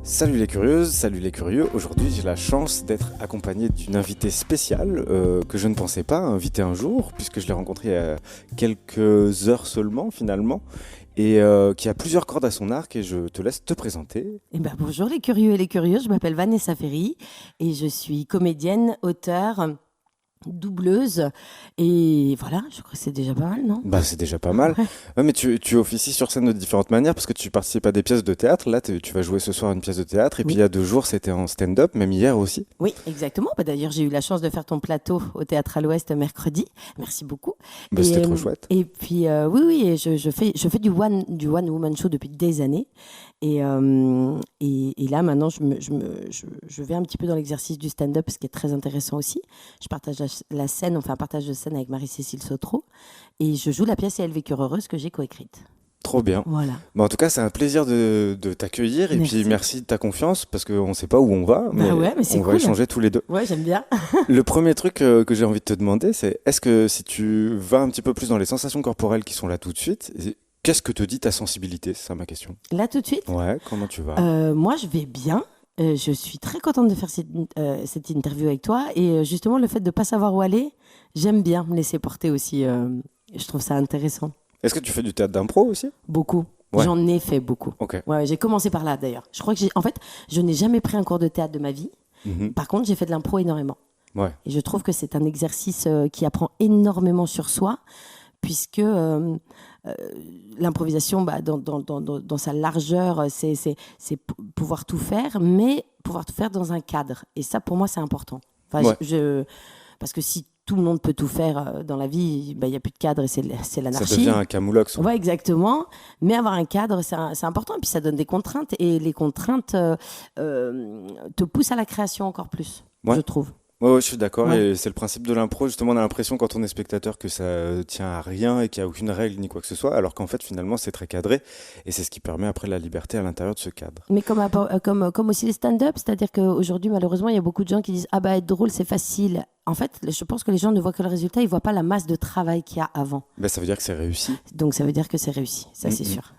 Salut les curieuses, salut les curieux. Aujourd'hui, j'ai la chance d'être accompagné d'une invitée spéciale que je ne pensais pas inviter un jour, puisque je l'ai rencontrée il y a quelques heures seulement finalement, et qui a plusieurs cordes à son arc, et je te laisse te présenter. Bonjour les curieux et les curieuses, je m'appelle Vanessa Ferry et je suis comédienne, auteure, doubleuse et voilà, je crois que c'est déjà pas mal, non? Bah, c'est déjà pas mal. Ouais. Ouais, mais tu officies sur scène de différentes manières, parce que tu participes à des pièces de théâtre. Là, tu vas jouer ce soir une pièce de théâtre, et puis Oui. il y a 2 jours, c'était en stand-up, même hier aussi. Oui, exactement. D'ailleurs, j'ai eu la chance de faire ton plateau au Théâtre à l'Ouest mercredi. Merci beaucoup. Bah, c'était trop chouette. Et puis, oui, et je fais du one woman show depuis des années. Et là, maintenant, je vais un petit peu dans l'exercice du stand-up, ce qui est très intéressant aussi. Je partage la scène, on fait un partage de scène avec Marie-Cécile Sautreau. Et je joue la pièce Et elle vécure heureuse que j'ai coécrite. Trop bien. Voilà. Bah, en tout cas, c'est un plaisir de t'accueillir, et Merci. puis merci de ta confiance, parce qu'on ne sait pas où on va, mais Ouais, mais c'est on va cool. échanger tous les deux. Ouais, j'aime bien. Le premier truc que j'ai envie de te demander, c'est est-ce que si tu vas un petit peu plus dans les sensations corporelles qui sont là tout de suite, qu'est-ce que te dit ta sensibilité? C'est ça ma question. Là, tout de suite, Ouais, comment tu vas? moi, je vais bien. Je suis très contente de faire cette interview avec toi. Et justement, le fait de ne pas savoir où aller, j'aime bien me laisser porter aussi. Je trouve ça intéressant. Est-ce que tu fais du théâtre d'impro aussi? Beaucoup. Ouais. J'en ai fait beaucoup. Ok. Ouais, j'ai commencé par là, d'ailleurs. Je crois que en fait, je n'ai jamais pris un cours de théâtre de ma vie. Mhm. Par contre, j'ai fait de l'impro énormément. Ouais. Et je trouve que c'est un exercice qui apprend énormément sur soi, puisque l'improvisation, dans sa largeur, c'est pouvoir tout faire, mais pouvoir tout faire dans un cadre. Et ça, pour moi, c'est important. Enfin, Ouais. parce que si tout le monde peut tout faire dans la vie, il n'y a plus de cadre et c'est l'anarchie. Ça devient un camoulox. Ouais, exactement. Mais avoir un cadre, c'est important. Et puis ça donne des contraintes. Et les contraintes te poussent à la création encore plus, Ouais. je trouve. Ouais, je suis d'accord. Ouais. Et c'est le principe de l'impro. Justement, on a l'impression quand on est spectateur que ça tient à rien et qu'il n'y a aucune règle ni quoi que ce soit, alors qu'en fait, finalement, c'est très cadré. Et c'est ce qui permet après la liberté à l'intérieur de ce cadre. Mais comme aussi les stand-up, c'est-à-dire qu'aujourd'hui, malheureusement, il y a beaucoup de gens qui disent « Ah bah, être drôle, c'est facile ». En fait, je pense que les gens ne voient que le résultat, ils ne voient pas la masse de travail qu'il y a avant. Ben, ça veut dire que c'est réussi. Donc ça veut dire que c'est réussi, ça c'est Mhm. sûr.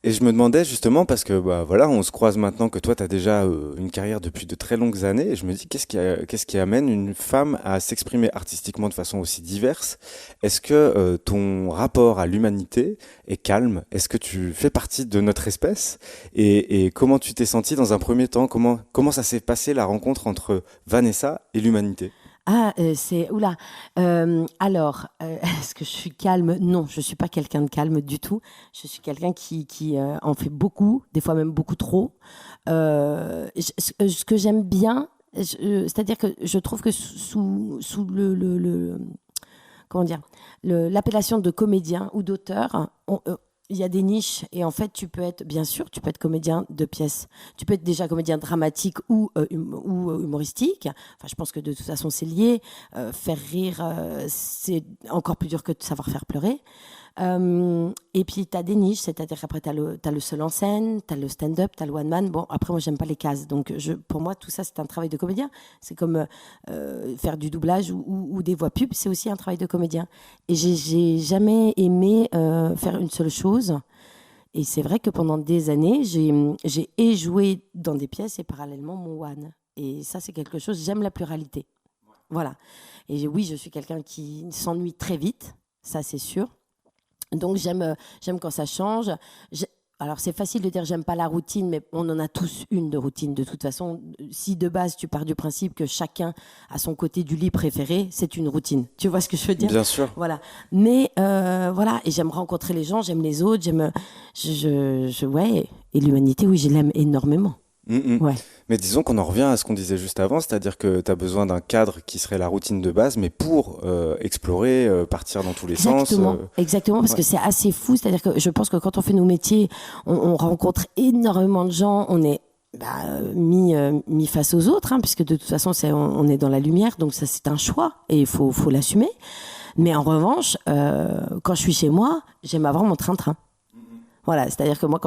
Et je me demandais justement, parce que bah, voilà, on se croise maintenant que toi, tu as déjà une carrière depuis de très longues années, et je me dis, qu'est-ce qui amène une femme à s'exprimer artistiquement de façon aussi diverse? Est-ce que ton rapport à l'humanité est calme? Est-ce que tu fais partie de notre espèce? Et comment tu t'es sentie dans un premier temps? Comment ça s'est passé la rencontre entre Vanessa et l'humanité? Ah, oula. Est-ce que je suis calme? Non, je suis pas quelqu'un de calme du tout. Je suis quelqu'un qui en fait beaucoup, des fois même beaucoup trop. Ce que j'aime bien, c'est-à-dire que je trouve que sous comment dire, l'appellation de comédien ou d'auteur, il y a des niches et en fait bien sûr tu peux être comédien de pièces, tu peux être déjà comédien dramatique ou humoristique. Enfin, je pense que de toute façon c'est lié. Faire rire, c'est encore plus dur que de savoir faire pleurer. Et puis tu as des niches, c'est-à-dire qu'après tu as le seul en scène, tu as le stand-up, tu as le one man. Bon, après moi j'aime pas les cases, donc pour moi tout ça c'est un travail de comédien. C'est comme faire du doublage ou des voix pub, c'est aussi un travail de comédien. Et j'ai jamais aimé faire une seule chose. Et c'est vrai que pendant des années, j'ai joué dans des pièces et parallèlement mon one. Et ça, c'est quelque chose, j'aime la pluralité. Voilà. Et oui, je suis quelqu'un qui s'ennuie très vite, ça c'est sûr. Donc j'aime quand ça change. Alors c'est facile de dire j'aime pas la routine, mais on en a tous une de routine de toute façon. Si de base tu pars du principe que chacun a son côté du lit préféré, c'est une routine. Tu vois ce que je veux dire? Bien sûr. Voilà. Mais voilà, et j'aime rencontrer les gens, j'aime les autres, ouais. Et l'humanité, oui, je l'aime énormément. Ouais. Mais disons qu'on en revient à ce qu'on disait juste avant, c'est-à-dire que tu as besoin d'un cadre qui serait la routine de base, mais pour explorer, partir dans tous les Exactement, sens. exactement, parce Ouais. que c'est assez fou. C'est-à-dire que je pense que quand on fait nos métiers, on rencontre énormément de gens, on est mis face aux autres, hein, puisque de toute façon, on est dans la lumière, donc ça c'est un choix et il faut l'assumer. Mais en revanche, quand je suis chez moi, j'aime avoir mon train-train. Voilà, c'est-à-dire que moi,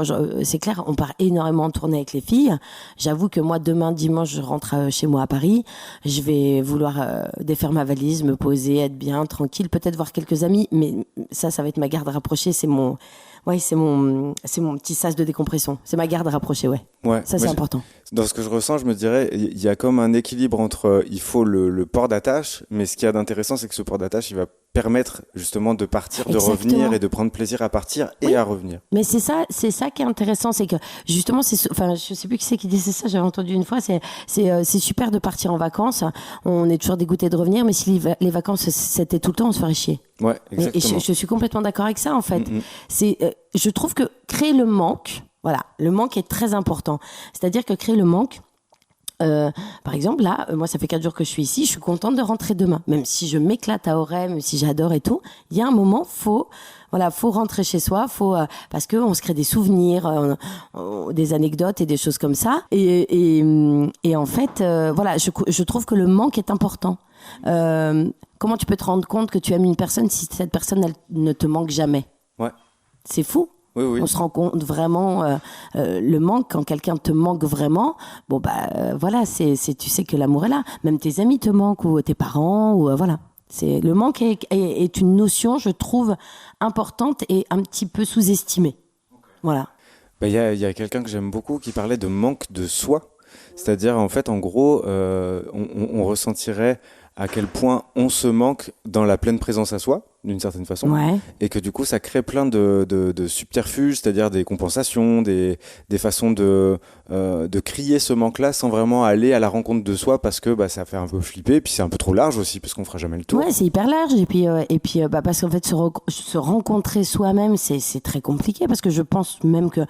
c'est clair, on part énormément en tournée avec les filles. J'avoue que moi, demain, dimanche, je rentre chez moi à Paris. Je vais vouloir défaire ma valise, me poser, être bien, tranquille, peut-être voir quelques amis, mais ça va être ma garde rapprochée. C'est mon petit sas de décompression. C'est ma garde rapprochée, ouais. Ouais. Ça, c'est important. Dans ce que je ressens, je me dirais, il y a comme un équilibre entre, il faut le port d'attache, mais ce qu'il y a d'intéressant, c'est que ce port d'attache, il va permettre justement de partir, de revenir et de prendre plaisir à partir et à revenir. Mais c'est ça qui est intéressant, c'est que justement, je sais plus qui c'est qui disait ça, j'avais entendu une fois, c'est super de partir en vacances, on est toujours dégoûté de revenir, mais si les vacances c'était tout le temps, on se ferait chier. Ouais, exactement. Et je suis complètement d'accord avec ça, en fait. Je trouve que créer le manque, voilà, le manque est très important. C'est-à-dire que créer le manque, par exemple, là, moi, ça fait 4 jours que je suis ici, je suis contente de rentrer demain. Même si je m'éclate à Auray, même si j'adore et tout, il y a un moment, faut rentrer chez soi, parce que on se crée des souvenirs, des anecdotes et des choses comme ça. Et en fait, je trouve que le manque est important. Comment tu peux te rendre compte que tu aimes une personne si cette personne, elle ne te manque jamais? Ouais. C'est fou. Oui. On se rend compte vraiment le manque quand quelqu'un te manque vraiment. Bon voilà, tu sais que l'amour est là. Même tes amis te manquent ou tes parents ou voilà. Le manque est une notion, je trouve, importante et un petit peu sous-estimée. Voilà. Il y a quelqu'un que j'aime beaucoup qui parlait de manque de soi. C'est-à-dire, en fait, en gros, on ressentirait à quel point on se manque dans la pleine présence à soi, d'une certaine façon, et que du coup, ça crée plein de subterfuges, c'est-à-dire des compensations, des façons de crier ce manque-là sans vraiment aller à la rencontre de soi, parce que ça fait un peu flipper, puis c'est un peu trop large aussi, parce qu'on fera jamais le tour. Ouais, c'est hyper large, et puis parce qu'en fait, se rencontrer soi-même, c'est très compliqué, parce que je pense même que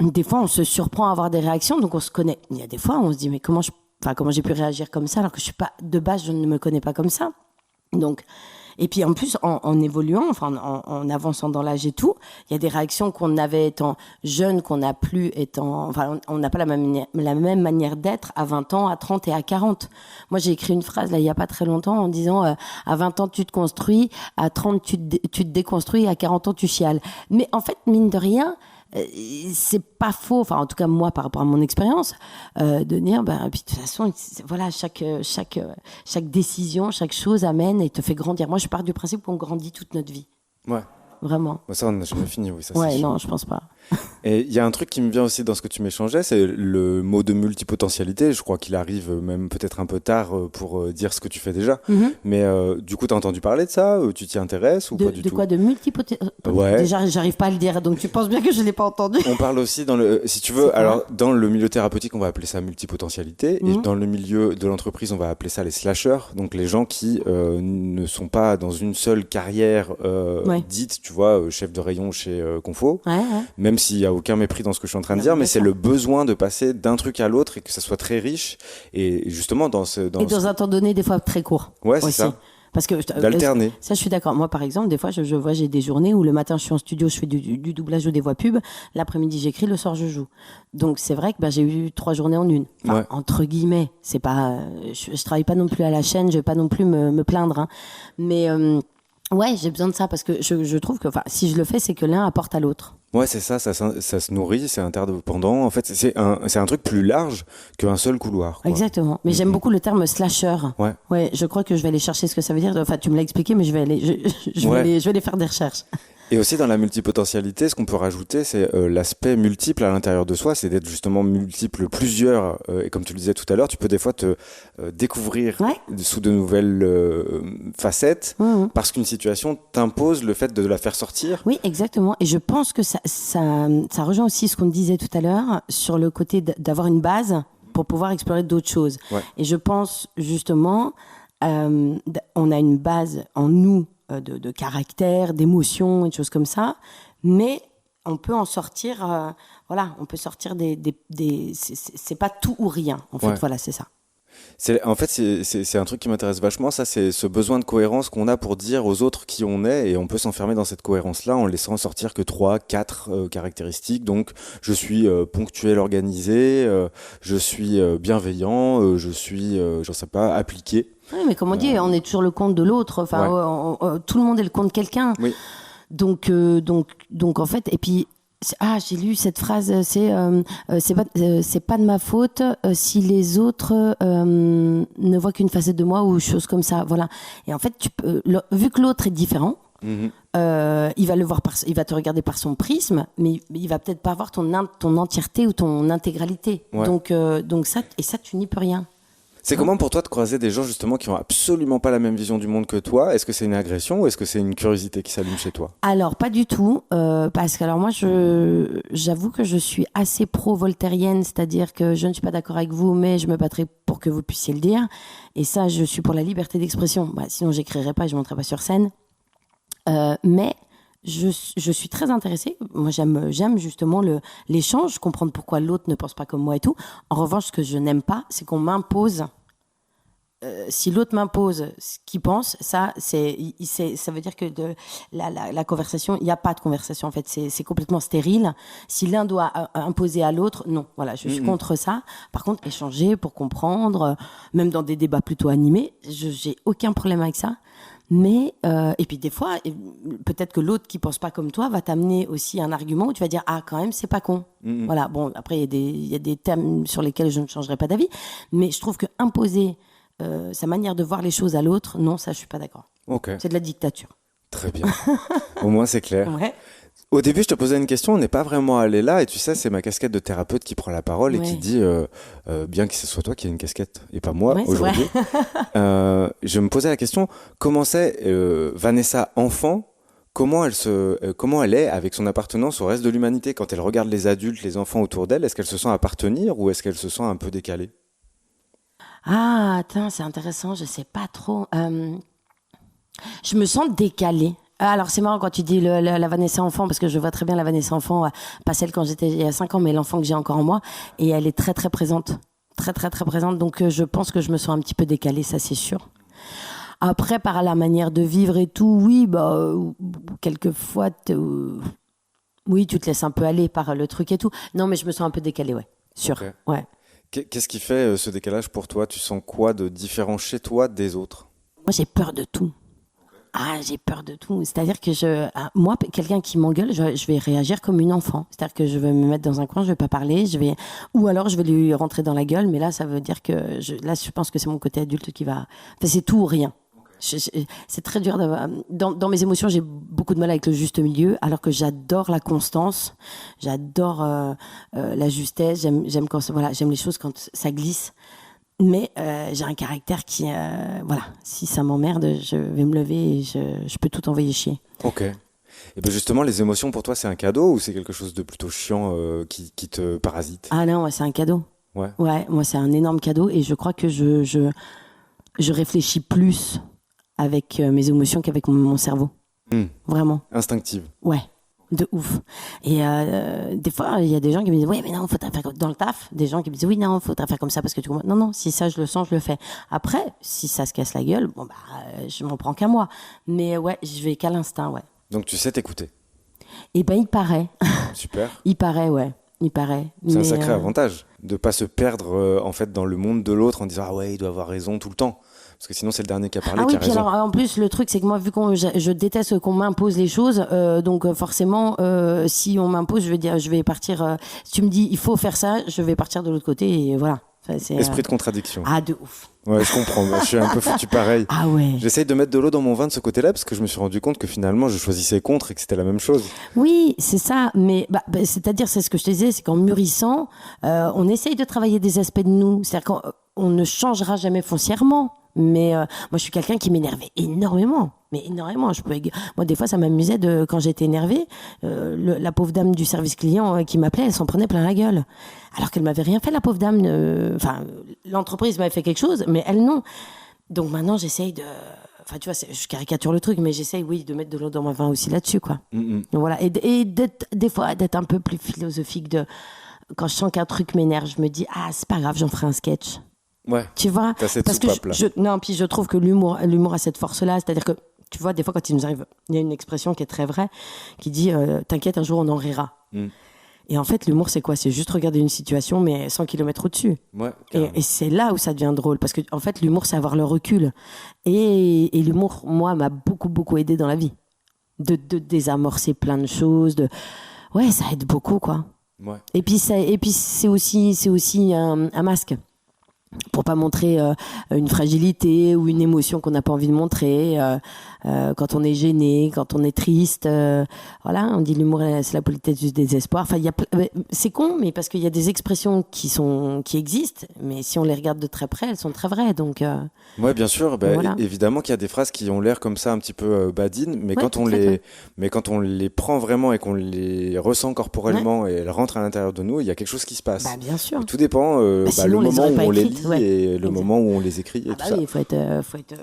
des fois, on se surprend à avoir des réactions, donc on se connaît. Il y a des fois, on se dit, mais comment j'ai pu réagir comme ça, alors que de base, je ne me connais pas comme ça. Donc, et puis en plus, en évoluant, en avançant dans l'âge et tout, il y a des réactions qu'on avait étant jeune, qu'on n'a plus étant, on n'a pas la même manière d'être à 20 ans, à 30 et à 40. Moi, j'ai écrit une phrase, là, il y a pas très longtemps, en disant, à 20 ans, tu te construis, à 30, tu te déconstruis, à 40 ans, tu chiales. Mais en fait, mine de rien, c'est pas faux, en tout cas moi par rapport à mon expérience, de dire puis de toute façon voilà, chaque décision, chaque chose amène et te fait grandir. Moi je pars du principe qu'on grandit toute notre vie. Ouais. Vraiment. Ça on n'a jamais fini, oui, ça ouais, c'est non, je pense pas. Et il y a un truc qui me vient aussi dans ce que tu m'échangeais, c'est le mot de multipotentialité. Je crois qu'il arrive même peut-être un peu tard pour dire ce que tu fais déjà. Mm-hmm. Mais du coup, t'as entendu parler de ça? Tu t'y intéresses ou pas du tout? De quoi? De multipotentialité? Ouais. Déjà, j'arrive pas à le dire, donc tu penses bien que je l'ai pas entendu. On parle aussi si tu veux, alors dans le milieu thérapeutique, on va appeler ça multipotentialité, et dans le milieu de l'entreprise, on va appeler ça les slashers, donc les gens qui ne sont pas dans une seule carrière dite, tu vois, chef de rayon chez Confo, même s'il y a aucun mépris dans ce que je suis en train de dire, mais c'est le besoin de passer d'un truc à l'autre et que ça soit très riche, et justement dans un temps donné, des fois très court. Ouais, c'est ça. Parce que d'alterner. Ça, je suis d'accord. Moi, par exemple, des fois, je vois, j'ai des journées où le matin, je suis en studio, je fais du doublage ou des voix pub. L'après-midi, j'écris, le soir, je joue. Donc, c'est vrai que j'ai eu 3 journées en une. Entre guillemets. C'est pas, je travaille pas non plus à la chaîne, je vais pas non plus me plaindre, hein. Mais, ouais, j'ai besoin de ça parce que je trouve que, si je le fais, c'est que l'un apporte à l'autre. Ouais, c'est ça se nourrit, c'est interdépendant. En fait, c'est un truc plus large qu'un seul couloir, quoi. Exactement. Mais j'aime beaucoup le terme slasher. Ouais. Ouais, je crois que je vais aller chercher ce que ça veut dire. Enfin, tu me l'as expliqué, mais je vais aller faire des recherches. Et aussi dans la multipotentialité, ce qu'on peut rajouter, c'est l'aspect multiple à l'intérieur de soi, c'est d'être justement multiple plusieurs. Et comme tu le disais tout à l'heure, tu peux des fois te découvrir sous de nouvelles facettes, parce qu'une situation t'impose le fait de la faire sortir. Oui, exactement. Et je pense que ça rejoint aussi ce qu'on disait tout à l'heure sur le côté d'avoir une base pour pouvoir explorer d'autres choses. Ouais. Et je pense justement, on a une base en nous, de caractère, d'émotions et de choses comme ça, mais on peut en sortir, on peut sortir c'est pas tout ou rien, en fait, voilà, c'est ça. En fait, c'est un truc qui m'intéresse vachement, ça, c'est ce besoin de cohérence qu'on a pour dire aux autres qui on est, et on peut s'enfermer dans cette cohérence-là en laissant sortir que 3, 4 caractéristiques. Donc, je suis ponctuel, organisé, je suis bienveillant, je suis, j'en sais pas, appliqué. Oui, mais comme on dit, on est toujours le compte de l'autre. Tout le monde est le compte de quelqu'un. Oui. Donc en fait, et puis J'ai lu cette phrase, c'est pas de ma faute si les autres ne voient qu'une facette de moi ou chose comme ça. Voilà. Et en fait, vu que l'autre est différent, il va il va te regarder par son prisme, mais il va peut-être pas voir ton entièreté ou ton intégralité. Ouais. Donc ça, tu n'y peux rien. C'est comment pour toi de croiser des gens justement qui ont absolument pas la même vision du monde que toi? Est-ce que c'est une agression ou est-ce que c'est une curiosité qui s'allume chez toi? Alors pas du tout, parce que alors moi j'avoue que je suis assez pro-voltairienne, c'est-à-dire que je ne suis pas d'accord avec vous, mais je me battrai pour que vous puissiez le dire. Et ça, je suis pour la liberté d'expression. Sinon j'écrirais pas, je monterais pas sur scène. Mais je suis très intéressée. Moi, j'aime justement l'échange, comprendre pourquoi l'autre ne pense pas comme moi et tout. En revanche, ce que je n'aime pas, c'est qu'on m'impose. Si l'autre m'impose ce qu'il pense, ça veut dire que la conversation, il n'y a pas de conversation en fait, c'est complètement stérile. Si l'un doit imposer à l'autre, non. Voilà, je suis contre ça. Par contre, échanger pour comprendre, même dans des débats plutôt animés, j'ai aucun problème avec ça. Mais et puis des fois, peut-être que l'autre qui pense pas comme toi va t'amener aussi un argument où tu vas dire quand même c'est pas con. Voilà. Bon, après il y a des thèmes sur lesquels je ne changerai pas d'avis, mais je trouve que imposer sa manière de voir les choses à l'autre, non, ça je suis pas d'accord. Ok. C'est de la dictature. Très bien. Au moins c'est clair. Ouais. Au début, je te posais une question, on n'est pas vraiment allé là, et tu sais, c'est ma casquette de thérapeute qui prend la parole et qui dit, bien que ce soit toi qui as une casquette et pas moi aujourd'hui, je me posais la question, comment c'est Vanessa enfant, comment elle est avec son appartenance au reste de l'humanité quand elle regarde les adultes, les enfants autour d'elle, est-ce qu'elle se sent appartenir ou est-ce qu'elle se sent un peu décalée? Attends, c'est intéressant, je sais pas trop. Je me sens décalée. Alors c'est marrant quand tu dis la Vanessa enfant, parce que je vois très bien la Vanessa enfant, pas celle quand j'étais il y a 5 ans, mais l'enfant que j'ai encore en moi, et elle est très très présente, très très très présente, donc je pense que je me sens un petit peu décalée, ça c'est sûr. Après, par la manière de vivre et tout, oui, quelquefois, oui, tu te laisses un peu aller par le truc et tout. Non, mais je me sens un peu décalée, ouais, sûr, Okay. ouais. Qu'est-ce qui fait ce décalage pour toi? Tu sens quoi de différent chez toi des autres? Moi, j'ai peur de tout. J'ai peur de tout. C'est-à-dire que moi, quelqu'un qui m'engueule, je vais réagir comme une enfant. C'est-à-dire que je vais me mettre dans un coin, je vais pas parler, ou alors je vais lui rentrer dans la gueule. Mais là, ça veut dire que je pense que c'est mon côté adulte qui va. Enfin, c'est tout ou rien. C'est très dur dans mes émotions, j'ai beaucoup de mal avec le juste milieu, alors que j'adore la constance, j'adore la justesse. J'aime quand j'aime les choses quand ça glisse. Mais j'ai un caractère qui, si ça m'emmerde, je vais me lever et je peux tout envoyer chier. Ok. Et bien justement, les émotions pour toi, c'est un cadeau ou c'est quelque chose de plutôt chiant qui te parasite? Ah non, c'est un cadeau. Ouais. Ouais, moi c'est un énorme cadeau et je crois que je réfléchis plus avec mes émotions qu'avec mon cerveau. Vraiment. Instinctive. Ouais. De ouf. Et des fois, il y a des gens qui me disent oui, mais non, faut faire dans le taf. Des gens qui me disent oui, non, faut faire comme ça parce que tu comprends. Non, si ça je le sens, je le fais. Après, si ça se casse la gueule, je m'en prends qu'à moi. Mais ouais, je vais qu'à l'instinct, ouais. Donc tu sais t'écouter. Eh ben, il paraît. Super. Il paraît, ouais. Il paraît. C'est un sacré avantage de pas se perdre en fait dans le monde de l'autre en disant ah ouais, il doit avoir raison tout le temps. Parce que sinon, c'est le dernier qui a parlé qui a raison. Alors, en plus, le truc, c'est que moi, vu que je déteste qu'on m'impose les choses, donc forcément, si on m'impose, je vais partir. Si tu me dis, il faut faire ça, je vais partir de l'autre côté et voilà. Esprit de contradiction. De ouf. Ouais, je comprends. Moi, je suis un peu foutu pareil. Ah ouais. J'essaye de mettre de l'eau dans mon vin de ce côté-là parce que je me suis rendu compte que finalement, je choisissais contre et que c'était la même chose. Oui, c'est ça. Mais c'est-à-dire, c'est ce que je te disais, c'est qu'en mûrissant, on essaye de travailler des aspects de nous. C'est-à-dire qu'on ne changera jamais foncièrement. Mais moi, je suis quelqu'un qui m'énervait énormément. Mais énormément. Moi, des fois, ça m'amusait quand j'étais énervée, la pauvre dame du service client qui m'appelait, elle s'en prenait plein la gueule. Alors qu'elle m'avait rien fait, la pauvre dame. L'entreprise m'avait fait quelque chose, mais elle, non. Donc maintenant, j'essaye de... Enfin, tu vois, je caricature le truc, mais j'essaye, oui, de mettre de l'eau dans mon vin aussi là-dessus, quoi. Donc, voilà. Et des fois, d'être un peu plus philosophique quand je sens qu'un truc m'énerve, je me dis, c'est pas grave, j'en ferai un sketch. Ouais. Tu vois, parce que puis je trouve que l'humour a cette force-là, c'est-à-dire que tu vois, des fois quand il nous arrive, il y a une expression qui est très vraie, qui dit t'inquiète, un jour on en rira. Et en fait, l'humour c'est quoi? C'est juste regarder une situation mais 100 km au-dessus. Ouais. Et c'est là où ça devient drôle parce que en fait, l'humour c'est avoir le recul. Et l'humour, moi, m'a beaucoup beaucoup aidé dans la vie, de désamorcer plein de choses, ouais, ça aide beaucoup, quoi. Ouais. Et puis, c'est aussi un masque. Pour pas montrer une fragilité ou une émotion qu'on n'a pas envie de montrer quand on est gêné, quand on est triste, voilà, on dit l'humour c'est la politesse du désespoir. Enfin, c'est con, mais parce qu'il y a des expressions qui existent, mais si on les regarde de très près, elles sont très vraies. Donc Ouais, bien sûr. voilà. Évidemment qu'il y a des phrases qui ont l'air comme ça un petit peu badines, mais Ouais, quand on les prend vraiment et qu'on les ressent corporellement et elles rentrent à l'intérieur de nous, il y a quelque chose qui se passe. Bah bien sûr. Et tout dépend le Sinon, on les moment aurait où pas on les écrites, lit ouais. et le Exact. moment où on les écrit et Ah tout bah ça. oui,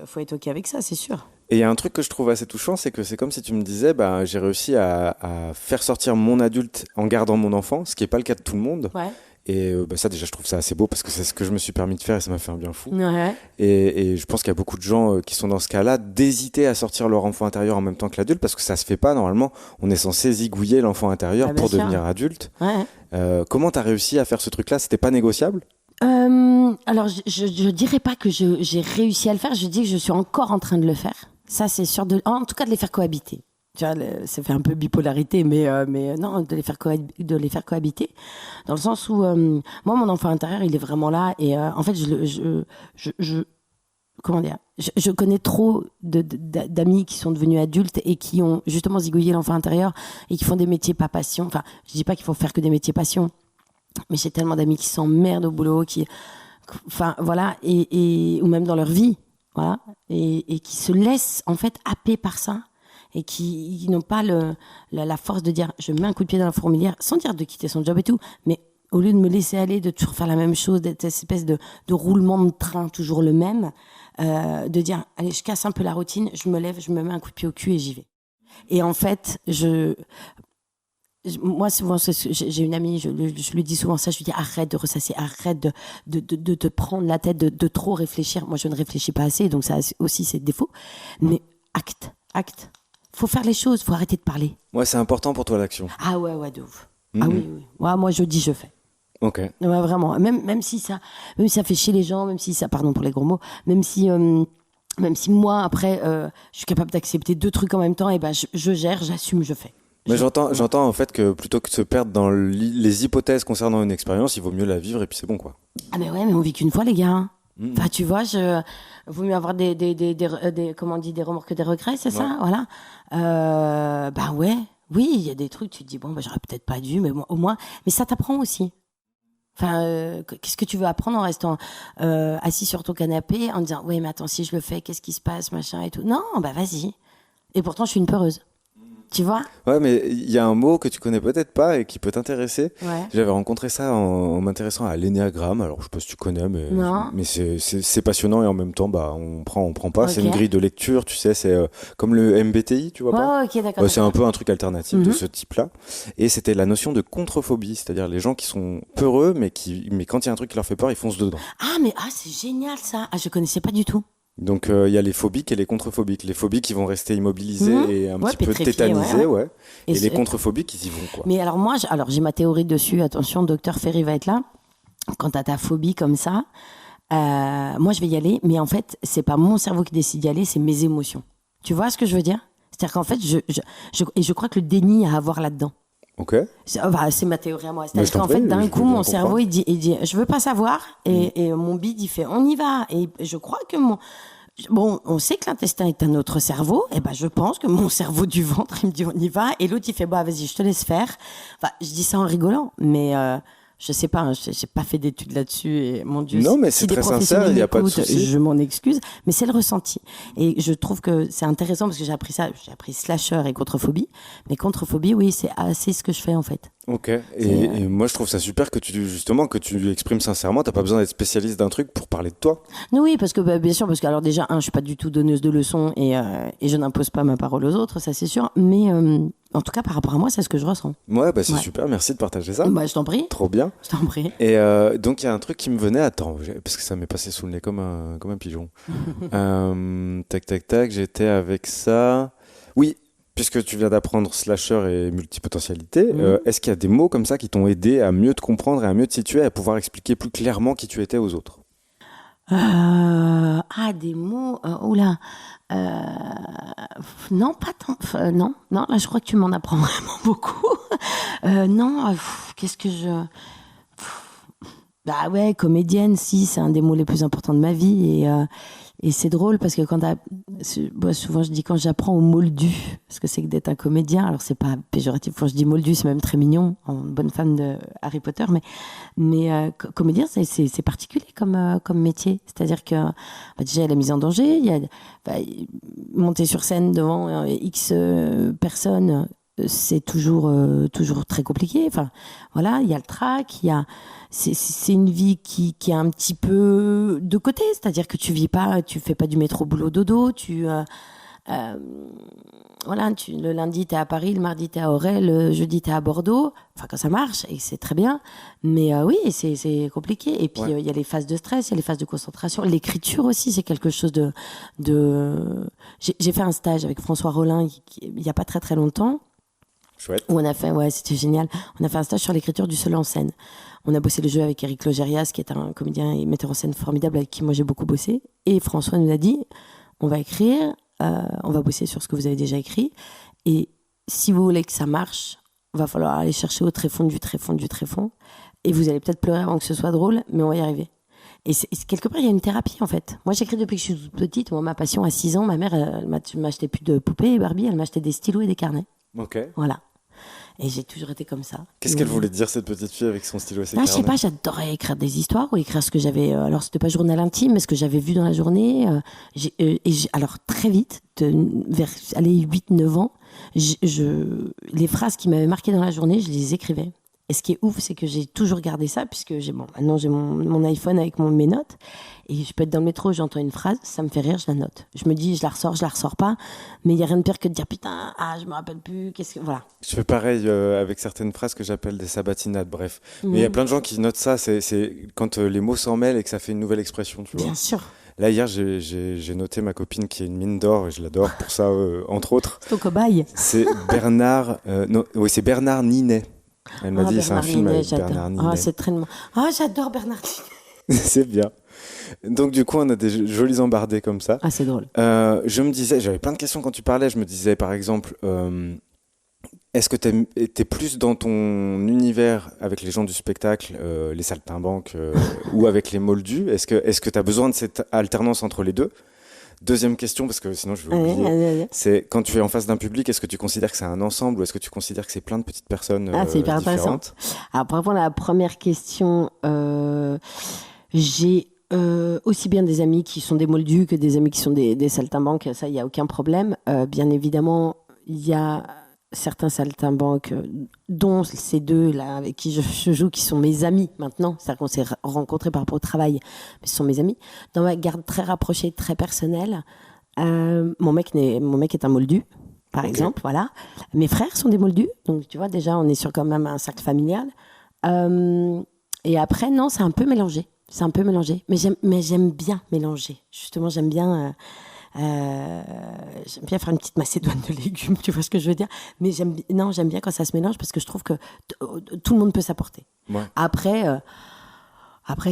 faut être ok avec ça, c'est sûr. Et il y a un truc que je trouve assez touchant, c'est que c'est comme si tu me disais, bah, j'ai réussi à faire sortir mon adulte en gardant mon enfant, ce qui n'est pas le cas de tout le monde. Ouais. Et bah, ça, déjà, je trouve ça assez beau parce que c'est ce que je me suis permis de faire et ça m'a fait un bien fou. Ouais. Et je pense qu'il y a beaucoup de gens qui sont dans ce cas-là, d'hésiter à sortir leur enfant intérieur en même temps que l'adulte parce que ça se fait pas. Normalement, on est censé zigouiller l'enfant intérieur Ah, bien pour sûr. devenir adulte. Ouais. Comment t'as réussi à faire ce truc-là? C'était pas négociable? Alors, je dirais pas que j'ai réussi à le faire. Je dis que je suis encore en train de le faire. Ça, c'est sûr. En tout cas, de les faire cohabiter. Tu vois, ça fait un peu bipolarité, mais non, de les faire cohabiter, dans le sens où moi, mon enfant intérieur, il est vraiment là, et en fait, comment dire, je connais trop d'amis qui sont devenus adultes et qui ont justement zigouillé l'enfant intérieur et qui font des métiers pas passion. Enfin, je dis pas qu'il faut faire que des métiers passion, mais j'ai tellement d'amis qui s'emmerdent au boulot, enfin voilà, ou même dans leur vie, voilà, et qui se laissent en fait happer par ça et qui n'ont pas la force de dire je mets un coup de pied dans la fourmilière, sans dire de quitter son job et tout, mais au lieu de me laisser aller, de toujours faire la même chose, d'être cette espèce de roulement de train toujours le même, de dire allez, je casse un peu la routine, je me lève, je me mets un coup de pied au cul et j'y vais. Et en fait, moi souvent j'ai une amie, je lui dis souvent ça, je lui dis arrête de ressasser, arrête de te prendre la tête, de trop réfléchir. Moi je ne réfléchis pas assez, donc ça a aussi ses défauts, mais acte, faut faire les choses, faut arrêter de parler. Ouais, c'est important pour toi l'action. Ah ouais, de ouf. Ah oui. Ouais, moi je dis je fais. Ok. Ouais, vraiment, même si ça fait chier les gens, même si ça, pardon pour les gros mots, même si moi après je suis capable d'accepter deux trucs en même temps, et ben je gère, j'assume, je fais. Mais j'entends en fait que plutôt que de se perdre dans les hypothèses concernant une expérience, il vaut mieux la vivre et puis c'est bon quoi. Ah mais ouais, mais on vit qu'une fois les gars. Enfin tu vois, vaut mieux avoir des comment on dit, des remords que des regrets, c'est ça, voilà. Bah ouais, oui, il y a des trucs tu te dis bon bah j'aurais peut-être pas dû, mais bon, au moins, mais ça t'apprend aussi. Enfin, qu'est-ce que tu veux apprendre en restant assis sur ton canapé en disant ouais mais attends, si je le fais, qu'est-ce qui se passe, machin et tout. Non, bah vas-y. Et pourtant je suis une peureuse. Tu vois? Ouais, mais il y a un mot que tu connais peut-être pas et qui peut t'intéresser. Ouais. J'avais rencontré ça en m'intéressant à l'énéagramme. Alors, je sais pas si tu connais, Non. mais c'est passionnant et en même temps, bah, on prend pas. Ok. C'est une grille de lecture, tu sais, c'est comme le MBTI, tu vois pas? Ouais, ok, d'accord. Ouais, c'est un peu un truc alternatif de Mhm. ce type-là. Et c'était la notion de contrephobie, c'est-à-dire les gens qui sont peureux, mais quand il y a un truc qui leur fait peur, ils foncent dedans. Ah mais c'est génial ça. Ah je connaissais pas du tout. Donc il y a les phobiques et les contrephobiques. Les phobiques qui vont rester immobilisés et un Ouais, petit peu pétrifiés, tétanisés, ouais. ouais. Et Et c'est- les contrephobiques, ils y vont, quoi. Mais alors moi, j'ai ma théorie dessus. Attention, docteur Ferry va être là. Quand t'as ta phobie comme ça, moi je vais y aller. Mais en fait, c'est pas mon cerveau qui décide d'y aller, c'est mes émotions. Tu vois ce que je veux dire? C'est-à-dire qu'en fait, je crois que le déni a à voir là-dedans. Ok. C'est ma théorie à moi. Mais je C'est-à-dire t'en qu'en fait, prie, d'un je coup, veux bien mon cerveau, comprendre. il dit, je veux pas savoir. Et mon bide, il fait, on y va. Et je crois que bon, on sait que l'intestin est un autre cerveau. Et ben, je pense que mon cerveau du ventre, il me dit, on y va. Et l'autre, il fait, bah, vas-y, je te laisse faire. Enfin, je dis ça en rigolant. Mais, je sais pas, hein, j'ai pas fait d'études là-dessus. Et mon Dieu, Non, mais si c'est des très professionnels sincère, il y a pas de m'écoutent, souci. je m'en excuse. Mais c'est le ressenti. Et je trouve que c'est intéressant parce que j'ai appris ça. J'ai appris slasher et contrphobie. Mais contrphobie, oui, c'est assez ce que je fais, en fait. Ok. Et moi, je trouve ça super que que tu exprimes sincèrement. T'as pas besoin d'être spécialiste d'un truc pour parler de toi. Non, oui, parce que bah, bien sûr, parce que alors déjà, je suis pas du tout donneuse de leçons et je n'impose pas ma parole aux autres, ça c'est sûr. Mais en tout cas, par rapport à moi, c'est ce que je ressens. Ouais, bah c'est Ouais. super. Merci de partager ça. Bah, je t'en prie, Trop bien. je t'en prie. Et donc, il y a un truc qui me venait. Attends, parce que ça m'est passé sous le nez comme un pigeon. Tac. J'étais avec ça. Oui. Puisque tu viens d'apprendre slasher et multipotentialité, est-ce qu'il y a des mots comme ça qui t'ont aidé à mieux te comprendre et à mieux te situer, à pouvoir expliquer plus clairement qui tu étais aux autres? Des mots. Oula. Non, pas tant. Non, là, je crois que tu m'en apprends vraiment beaucoup. Non, qu'est-ce que je... Bah ouais, comédienne, si, c'est un des mots les plus importants de ma vie. Et c'est drôle parce que souvent je dis quand j'apprends au moldu, parce que c'est que d'être un comédien, alors c'est pas péjoratif, quand je dis moldu, c'est même très mignon, en bonne fan de Harry Potter, mais comédien, c'est particulier comme métier. C'est-à-dire que déjà, il y a la mise en danger, il y a monter sur scène devant X personnes. C'est toujours très compliqué. Enfin, voilà, il y a le trac, c'est une vie qui est un petit peu de côté, c'est-à-dire que tu fais pas du métro boulot dodo, voilà, le lundi t'es à Paris, le mardi t'es à Auray, le jeudi t'es à Bordeaux, enfin quand ça marche, et c'est très bien, mais oui, c'est compliqué. Et puis il y a les phases de stress, il y a les phases de concentration, l'écriture aussi, c'est quelque chose de... J'ai fait un stage avec François Rollin il y a pas très très longtemps. Chouette. Où c'était génial. On a fait un stage sur l'écriture du seul en scène. On a bossé le jeu avec Eric Logérias, qui est un comédien et metteur en scène formidable avec qui moi j'ai beaucoup bossé. Et François nous a dit, on va écrire, on va bosser sur ce que vous avez déjà écrit. Et si vous voulez que ça marche, va falloir aller chercher au tréfonds du tréfonds du tréfonds. Et vous allez peut-être pleurer avant que ce soit drôle, mais on va y arriver. Et quelque part, il y a une thérapie, en fait. Moi, j'écris depuis que je suis toute petite. Moi, ma passion, à 6 ans, ma mère, elle m'achetait plus de poupées et Barbie, elle m'achetait des stylos et des carnets. Ok. Voilà. Et j'ai toujours été comme ça. Qu'est-ce qu'elle voulait dire, cette petite fille, avec son stylo et ses je carnets? sais pas, j'adorais écrire des histoires ou écrire ce que j'avais... alors, c'était pas journal intime, mais ce que j'avais vu dans la journée. Alors, très vite, vers 8-9 ans, les phrases qui m'avaient marqué dans la journée, je les écrivais. Et ce qui est ouf, c'est que j'ai toujours gardé ça, puisque maintenant j'ai mon iPhone avec mes notes. Et je peux être dans le métro, j'entends une phrase, ça me fait rire, je la note. Je me dis, je la ressors pas. Mais il n'y a rien de pire que de dire, putain, je me rappelle plus, voilà. Je fais pareil avec certaines phrases que j'appelle des sabatinades, bref. Mais il y a plein de gens qui notent ça, c'est quand les mots s'en mêlent et que ça fait une nouvelle expression, tu vois. Bien sûr. Là, hier, j'ai noté ma copine qui est une mine d'or, et je l'adore pour ça, entre autres. C'est ton cobaye. C'est Bernard Ninet. Elle m'a dit, c'est un film avec Bernard Ninet. C'est très... j'adore Bernard Ninet. C'est bien. Donc du coup, on a des jolis embardés comme ça. C'est drôle. Je me disais, j'avais plein de questions quand tu parlais. Je me disais, par exemple, est-ce que t'es plus dans ton univers avec les gens du spectacle, les saltimbanques, ou avec les moldus? Est-ce que t'as besoin de cette alternance entre les deux? Deuxième question, parce que sinon je vais oublier, c'est quand tu es en face d'un public, est-ce que tu considères que c'est un ensemble ou est-ce que tu considères que c'est plein de petites personnes c'est hyper intéressant. Alors pour répondre à la première question, j'ai aussi bien des amis qui sont des moldus que des amis qui sont des saltimbanques, ça il n'y a aucun problème. Bien évidemment, il y a certains saltimbanques, dont ces deux là avec qui je joue, qui sont mes amis maintenant, c'est-à-dire qu'on s'est rencontrés par rapport au travail, mais ce sont mes amis. Dans ma garde très rapprochée, très personnelle, mon mec est un moldu, par exemple, voilà. Mes frères sont des moldus, donc tu vois déjà on est sur quand même un cercle familial. Et après non, c'est un peu mélangé, mais j'aime bien mélanger. Justement, j'aime bien faire une petite macédoine de légumes, tu vois ce que je veux dire, mais j'aime bien quand ça se mélange parce que je trouve que tout le monde peut s'apporter. Après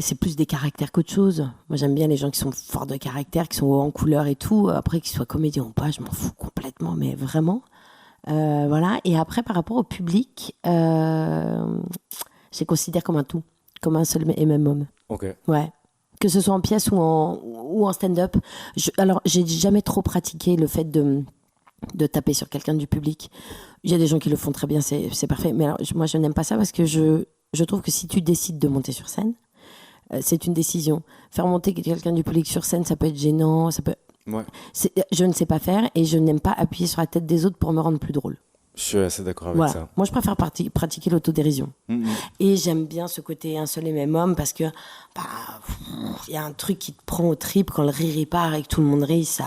c'est plus des caractères qu'autre chose. Moi j'aime bien les gens qui sont forts de caractère, qui sont hauts en couleur et tout. Après qu'ils soient comédiens ou pas, je m'en fous complètement, mais vraiment. Voilà. Et après par rapport au public, je les considère comme un tout, comme un seul et même homme. Ok. Ouais. Que ce soit en pièce ou en stand-up. Alors, j'ai jamais trop pratiqué le fait de taper sur quelqu'un du public. Il y a des gens qui le font très bien, c'est parfait. Mais alors, moi, je n'aime pas ça parce que je trouve que si tu décides de monter sur scène, c'est une décision. Faire monter quelqu'un du public sur scène, ça peut être gênant. Je ne sais pas faire et je n'aime pas appuyer sur la tête des autres pour me rendre plus drôle. Je suis assez d'accord avec ça. Moi, je préfère pratiquer l'autodérision. Et j'aime bien ce côté un seul et même homme parce que y a un truc qui te prend aux tripes quand le rire il part et que tout le monde rit.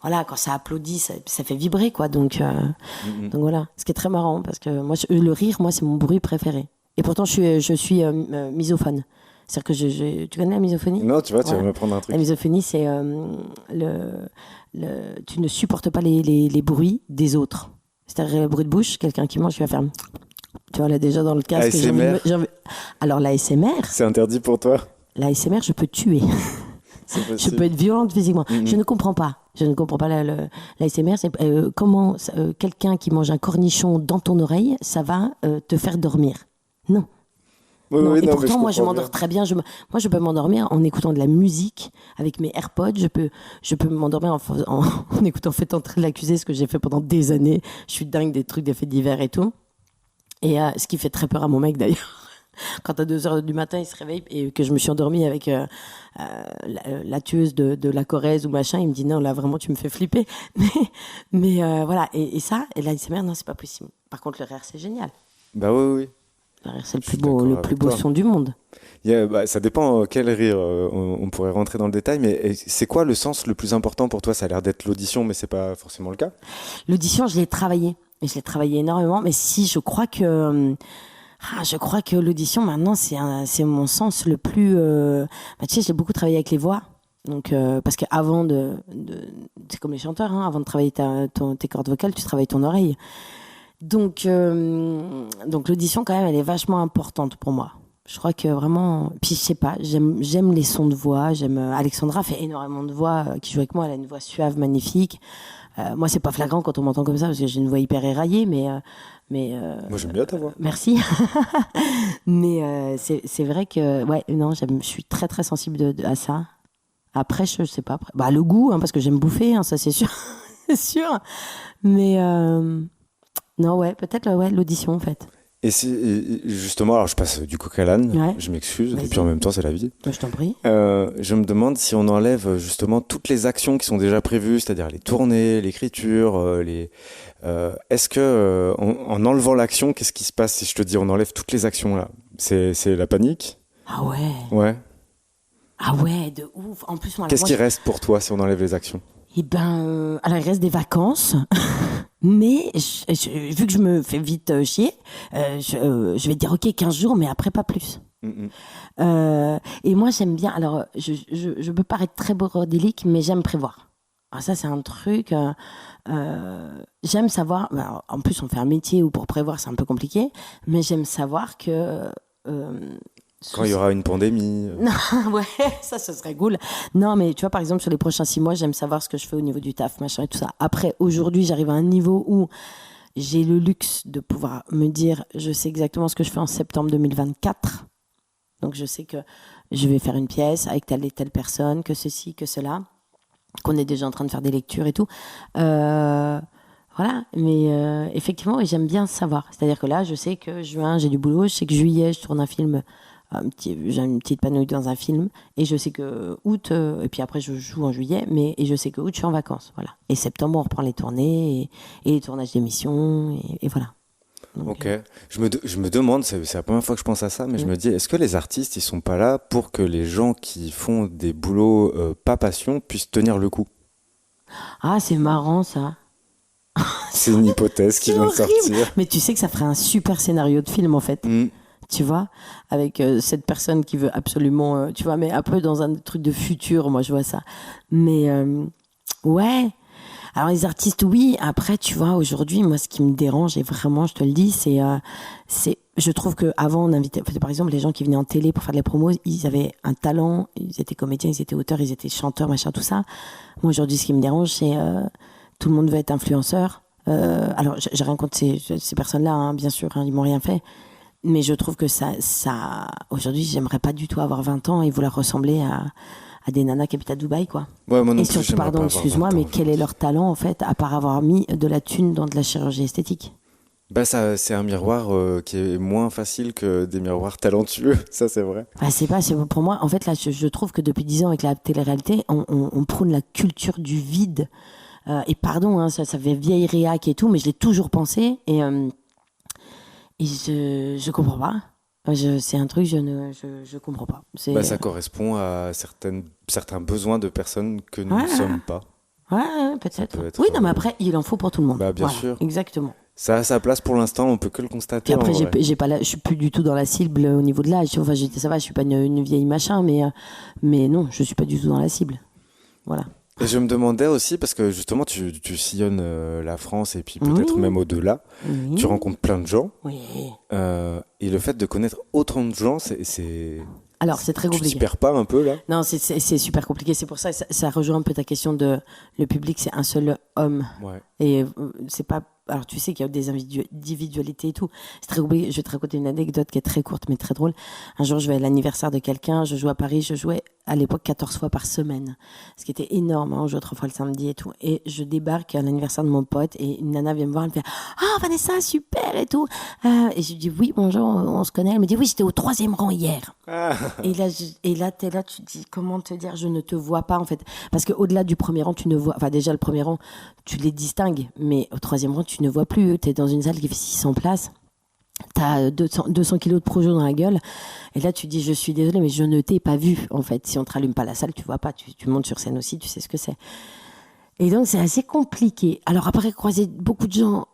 Quand ça applaudit, ça fait vibrer, quoi. Donc voilà. Ce qui est très marrant parce que moi, le rire, c'est mon bruit préféré. Et pourtant, je suis misophone. C'est-à-dire que tu connais la misophonie? Non, tu vas me prendre un truc. La misophonie, c'est tu ne supportes pas les bruits des autres. C'est-à-dire le bruit de bouche, quelqu'un qui mange, tu vas faire... Tu vois, là, déjà dans le casque... ASMR. Alors, l'ASMR... C'est interdit pour toi? L'ASMR, je peux tuer. Je peux être violente physiquement. Je ne comprends pas. Je ne comprends pas l'ASMR. C'est comment quelqu'un qui mange un cornichon dans ton oreille, ça va te faire dormir. Non. Oui, Non. oui, Et non, mais je pourtant, moi, je comprends m'endors bien. très bien. Moi, je peux m'endormir en écoutant de la musique avec mes AirPods. Je peux m'endormir en écoutant Faites entrer l'accusé, ce que j'ai fait pendant des années. Je suis dingue des trucs, des faits divers et tout. Et ce qui fait très peur à mon mec, d'ailleurs. Quand à 2 heures du matin, il se réveille et que je me suis endormie avec la tueuse de la Corrèze ou machin, il me dit non, là, vraiment, tu me fais flipper. Mais voilà. Et ça, et là, il dit non, c'est pas possible. Par contre, le rire, c'est génial. Bah oui, oui. Le rire, c'est Je suis d'accord le plus avec beau toi. son du monde. Bah, ça dépend quel rire. On pourrait rentrer dans le détail, mais c'est quoi le sens le plus important pour toi? Ça a l'air d'être l'audition, mais c'est pas forcément le cas. L'audition, je l'ai travaillé. Et je l'ai travaillé énormément. Mais si, je crois que l'audition, maintenant, c'est mon sens le plus... tu sais, j'ai beaucoup travaillé avec les voix. Donc, parce qu'avant c'est comme les chanteurs, hein, avant de travailler tes cordes vocales, tu travailles ton oreille. Donc l'audition, quand même, elle est vachement importante pour moi. Je crois que vraiment... Puis, je sais pas, j'aime les sons de voix. Alexandra fait énormément de voix, qui joue avec moi. Elle a une voix suave, magnifique. Moi, c'est pas flagrant quand on m'entend comme ça, parce que j'ai une voix hyper éraillée, Moi, j'aime bien ta voix. merci. Mais c'est vrai que ouais, non, je suis très très sensible à ça. Après, je sais pas. Bah, le goût, hein, parce que j'aime bouffer, hein, ça c'est sûr. C'est sûr. Mais non, ouais, peut-être ouais, l'audition en fait. Et justement, alors je passe du coq à l'âne, Ouais. je m'excuse, et Vas-y. puis en même temps, c'est la vie. Moi, je t'en prie. Je me demande si on enlève justement toutes les actions qui sont déjà prévues, c'est-à-dire les tournées, l'écriture, est-ce que en enlevant l'action, qu'est-ce qui se passe si je te dis on enlève toutes les actions là? C'est la panique? Ah ouais. Ouais. Ah ouais, de ouf. En plus, moi, Qu'est-ce moi, qui reste pour toi si on enlève les actions? Eh ben, alors il reste des vacances, mais vu que je me fais vite chier, je vais te dire ok 15 jours, mais après pas plus. Mm, Et moi j'aime bien, alors je peux paraître très bordélique, mais j'aime prévoir. Alors ça c'est un truc, j'aime savoir, alors, en plus on fait un métier où pour prévoir c'est un peu compliqué, mais j'aime savoir que... Quand il y aura une pandémie. Non, ouais, ça, ce serait cool. Non, mais tu vois, par exemple, sur les prochains 6 mois, j'aime savoir ce que je fais au niveau du taf, machin et tout ça. Après, aujourd'hui, j'arrive à un niveau où j'ai le luxe de pouvoir me dire, je sais exactement ce que je fais en septembre 2024. Donc, je sais que je vais faire une pièce avec telle et telle personne, que ceci, que cela, qu'on est déjà en train de faire des lectures et tout. Voilà, mais effectivement, et j'aime bien savoir. C'est-à-dire que là, je sais que juin, j'ai du boulot. Je sais que juillet, je tourne un film. J'ai une petite panouille dans un film et je sais que août et puis après je joue en juillet et je sais que août je suis en vacances, voilà, et septembre on reprend les tournées et les tournages d'émissions et voilà. Donc, Ok. Je me demande, c'est la première fois que je pense à ça, mais je me dis, est-ce que les artistes, ils sont pas là pour que les gens qui font des boulots pas passion puissent tenir le coup? ah c'est marrant ça. C'est une hypothèse qui C'est vient de horrible. sortir. Mais tu sais que ça ferait un super scénario de film en fait, Mm. tu vois, avec cette personne qui veut absolument tu vois, mais un peu dans un truc de futur, moi je vois ça. Mais ouais. Alors les artistes, oui. Après, tu vois, aujourd'hui, moi, ce qui me dérange, et vraiment, je te le dis, je trouve que avant, on invitait, par exemple, les gens qui venaient en télé pour faire de la promo, ils avaient un talent, ils étaient comédiens, ils étaient auteurs, ils étaient chanteurs, machin, tout ça. Moi, aujourd'hui, ce qui me dérange, c'est tout le monde veut être influenceur. Alors, j'ai rien contre ces personnes-là, hein, bien sûr, hein, ils m'ont rien fait. Mais je trouve que aujourd'hui, j'aimerais pas du tout avoir 20 ans et vouloir ressembler à des nanas qui habitent à Dubaï, quoi. Ouais, moi non Et plus, surtout, j'aimerais pardon, pas avoir excuse-moi, 20 mais ans, quel est leur talent, en fait, à part avoir mis de la thune dans de la chirurgie esthétique? Bah ça, c'est un miroir qui est moins facile que des miroirs talentueux, ça c'est vrai. Ah, c'est pour moi, en fait, là, je trouve que depuis 10 ans, avec la télé-réalité, on prône la culture du vide. Et pardon, hein, ça fait vieille réac et tout, mais je l'ai toujours pensé. Et je comprends pas. C'est un truc, je comprends pas. Bah ça correspond à certains besoins de personnes que nous ne Ouais. sommes pas. Ouais, Ça peut-être. peut être, Oui, non, mais après, il en faut pour tout le monde. Bah bien Voilà, sûr. exactement. Ça a sa place pour l'instant, on peut que le constater Puis après, en vrai. j'ai pas je suis plus du tout dans la cible au niveau de l'âge. Enfin, ça va, je suis pas une vieille machin, mais non, je suis pas du tout dans la cible. Voilà. Et je me demandais aussi, parce que justement tu sillonnes la France et puis peut-être Oui. même au-delà, Oui. tu rencontres plein de gens, Oui. et le fait de connaître autant de gens, Alors, c'est très Tu compliqué. t'y perds pas un peu là? Non, c'est super compliqué. C'est pour ça, ça rejoint un peu ta question de le public, c'est un seul homme. Ouais. Et c'est pas. Alors, tu sais qu'il y a des individualités et tout. C'est très compliqué. Je vais te raconter une anecdote qui est très courte mais très drôle. Un jour, je vais à l'anniversaire de quelqu'un. Je joue à Paris. Je jouais à l'époque 14 fois par semaine. Ce qui était énorme. Hein. On jouait 3 fois le samedi et tout. Et je débarque à l'anniversaire de mon pote et une nana vient me voir. Elle me fait Ah, Vanessa, super et tout. Et je lui dis Oui, bonjour, on se connaît. Elle me dit Oui, j'étais au 3e rang hier. Ah. Et là, t'es là, tu te dis, comment te dire, je ne te vois pas, en fait. Parce qu'au-delà du premier rang, tu ne vois, enfin, déjà, le premier rang, tu les distingues, mais au 3e rang, tu ne vois plus. T'es dans une salle qui fait 600 places. T'as 200 kilos de projo dans la gueule. Et là, tu te dis, je suis désolée, mais je ne t'ai pas vu, en fait. Si on te rallume pas la salle, tu vois pas. Tu montes sur scène aussi, tu sais ce que c'est. Et donc, c'est assez compliqué. Alors, après, croiser beaucoup de gens,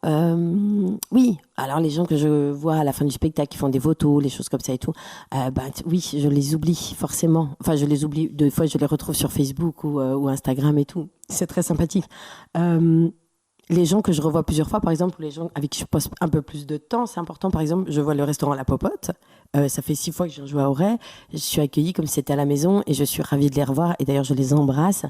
oui. Alors, les gens que je vois à la fin du spectacle, qui font des photos, les choses comme ça et tout, oui, je les oublie, forcément. Enfin, je les oublie. Deux fois, je les retrouve sur Facebook ou Instagram et tout. C'est très sympathique. Les gens que je revois plusieurs fois, par exemple, ou les gens avec qui je passe un peu plus de temps, c'est important. Par exemple, je vois le restaurant La Popote. Ça fait 6 fois que je rejoue à Auray. Je suis accueillie comme si c'était à la maison et je suis ravie de les revoir. Et d'ailleurs, je les embrasse.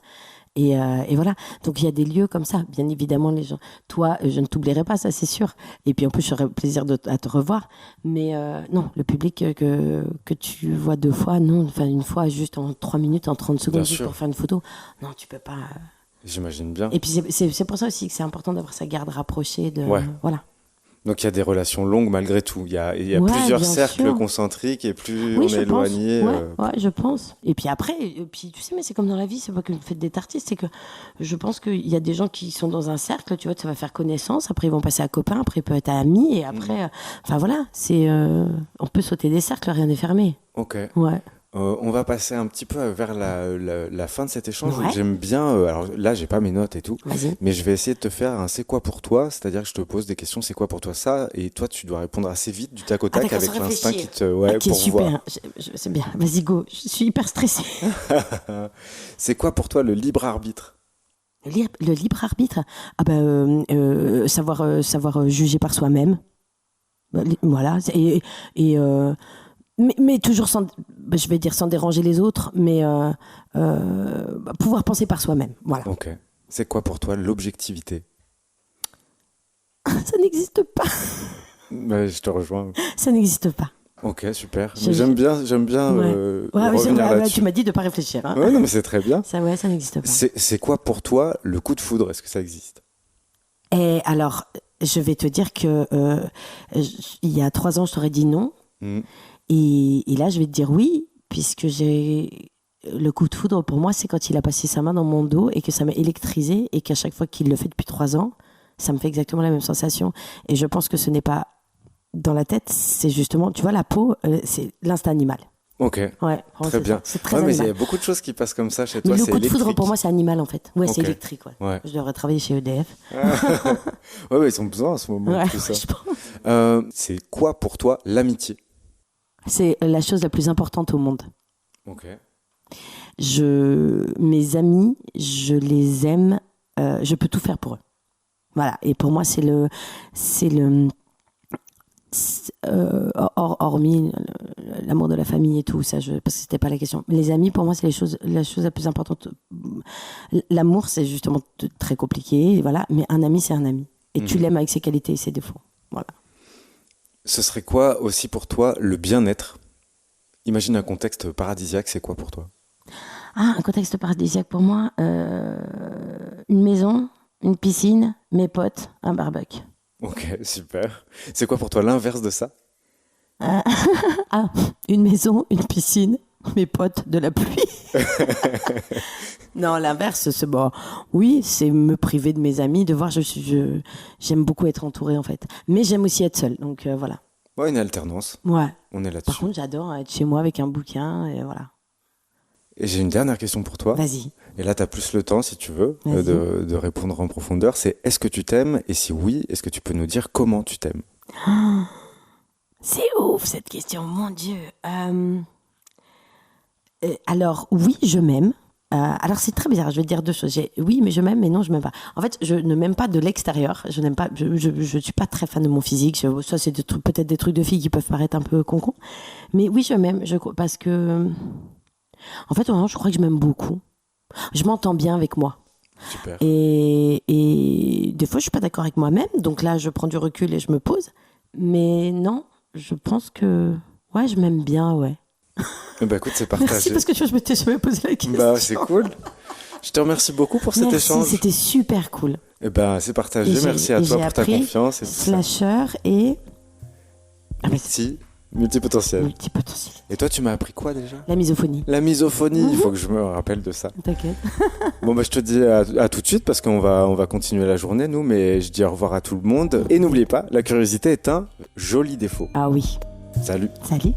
Et voilà. Donc, il y a des lieux comme ça. Bien évidemment, les gens. Toi, je ne t'oublierai pas, ça, c'est sûr. Et puis, en plus, j'aurais plaisir à te revoir. Mais non, le public que tu vois 2 fois, non. Enfin, une fois, juste en 3 minutes, en 30 secondes, juste pour faire une photo. Non, tu peux pas. J'imagine bien. Et puis, c'est pour ça aussi que c'est important d'avoir sa garde rapprochée. Ouais. Voilà. Donc il y a des relations longues malgré tout. Il y a Ouais, plusieurs bien cercles sûr. concentriques et plus Oui, on je est pense. éloigné. Ouais, je pense. Et puis après, puis tu sais, mais c'est comme dans la vie, c'est pas que le fait d'être artiste, c'est que je pense qu'il y a des gens qui sont dans un cercle, tu vois, ça va faire connaissance, après ils vont passer à copain, après ils peuvent être amis, et après, enfin voilà, on peut sauter des cercles, rien n'est fermé. Ok. Ouais. On va passer un petit peu vers la fin de cet échange. Ouais. J'aime bien, alors là j'ai pas mes notes et tout, Vas-y. mais je vais essayer de te faire un c'est quoi pour toi, c'est-à-dire que je te pose des questions, c'est quoi pour toi ça, et toi tu dois répondre assez vite du tac au tac d'accord, avec sans l'instinct réfléchir. qui te... Ouais, Ok, pour super. voir. C'est bien. Vas-y, go. Je suis hyper stressée. C'est quoi pour toi le libre arbitre? Le libre arbitre, savoir juger par soi-même. Voilà. Mais toujours sans, je vais dire sans déranger les autres, mais pouvoir penser par soi-même. Voilà. Ok. C'est quoi pour toi l'objectivité? Ça n'existe pas. Je te rejoins. Ça n'existe pas. Ok, super. Je- Mais j'aime bien Ouais. revenir Tu là-dessus. m'as dit de pas réfléchir. Hein. Ouais, non, mais c'est très bien. Ça n'existe pas. C'est quoi pour toi le coup de foudre? Est-ce que ça existe? Et alors, je vais te dire que il y a 3 ans, je t'aurais dit non. Hmm. Et là, je vais te dire oui, puisque le coup de foudre, pour moi, c'est quand il a passé sa main dans mon dos et que ça m'a électrisé et qu'à chaque fois qu'il le fait depuis 3 ans, ça me fait exactement la même sensation. Et je pense que ce n'est pas dans la tête, c'est justement, tu vois, la peau, c'est l'instinct animal. Ok. Ouais, franchement, Très bien. C'est très Ouais, mais il y animal. a beaucoup de choses qui passent comme ça chez Mais toi. le C'est coup de foudre, électrique. pour moi, c'est animal, en fait. Ouais, c'est Ok. électrique, ouais. Ouais. Je devrais travailler chez EDF. Ouais, ouais, ils ont besoin en ce moment, Ouais, tout ça. je pense. C'est quoi pour toi l'amitié? C'est la chose la plus importante au monde. Ok. Mes amis, je les aime, je peux tout faire pour eux. Voilà. Et pour moi, hormis l'amour de la famille et tout ça, parce que c'était pas la question. Mais les amis, pour moi, c'est la chose la plus importante. L'amour, c'est justement très compliqué, voilà. Mais un ami, c'est un ami. Et tu l'aimes avec ses qualités et ses défauts. Voilà. Ce serait quoi aussi pour toi le bien-être? Imagine un contexte paradisiaque, c'est quoi pour toi? Ah, un contexte paradisiaque pour moi, une maison, une piscine, mes potes, un barbecue. Ok, super. C'est quoi pour toi l'inverse de ça? Une maison, une piscine, mes potes, de la pluie. Non, l'inverse, c'est bon. Oui, c'est me priver de mes amis, de voir. J'aime beaucoup être entourée en fait, mais j'aime aussi être seule. Donc voilà. Ouais, une alternance. Ouais. On est Par là-dessus. contre, j'adore être chez moi avec un bouquin et voilà. Et j'ai une dernière question pour toi. Vas-y. Et là, tu as plus le temps, si tu veux, Vas-y. de répondre en profondeur. C'est est-ce que tu t'aimes? Et si oui, est-ce que tu peux nous dire comment tu t'aimes? C'est ouf cette question, mon Dieu. Alors oui, je m'aime. Alors c'est très bizarre, je vais te dire deux choses. Oui, mais je m'aime, mais non, je m'aime pas. En fait, je ne m'aime pas de l'extérieur. Je n'aime pas. Je suis pas très fan de mon physique. Ça, c'est peut-être des trucs de filles qui peuvent paraître un peu con. Mais oui, je m'aime. Parce que, en fait, vraiment, je crois que je m'aime beaucoup. Je m'entends bien avec moi. Super. Et des fois, je suis pas d'accord avec moi-même. Donc là, je prends du recul et je me pose. Mais non, je pense que, ouais, je m'aime bien, ouais. Bah écoute, c'est partagé. Merci parce que je m'étais jamais posé la question. Bah c'est cool. Je te remercie beaucoup pour cet échange. C'était super cool. Et ben c'est partagé. Merci à toi pour ta confiance. Et slasher et multipotentiel. Multipotentiel. Et toi, tu m'as appris quoi déjà? La misophonie. La misophonie. Il faut que je me rappelle de ça. T'inquiète. Bon bah je te dis à tout de suite parce qu'on va continuer la journée nous, mais je dis au revoir à tout le monde et n'oubliez pas, la curiosité est un joli défaut. Ah oui. Salut. Salut.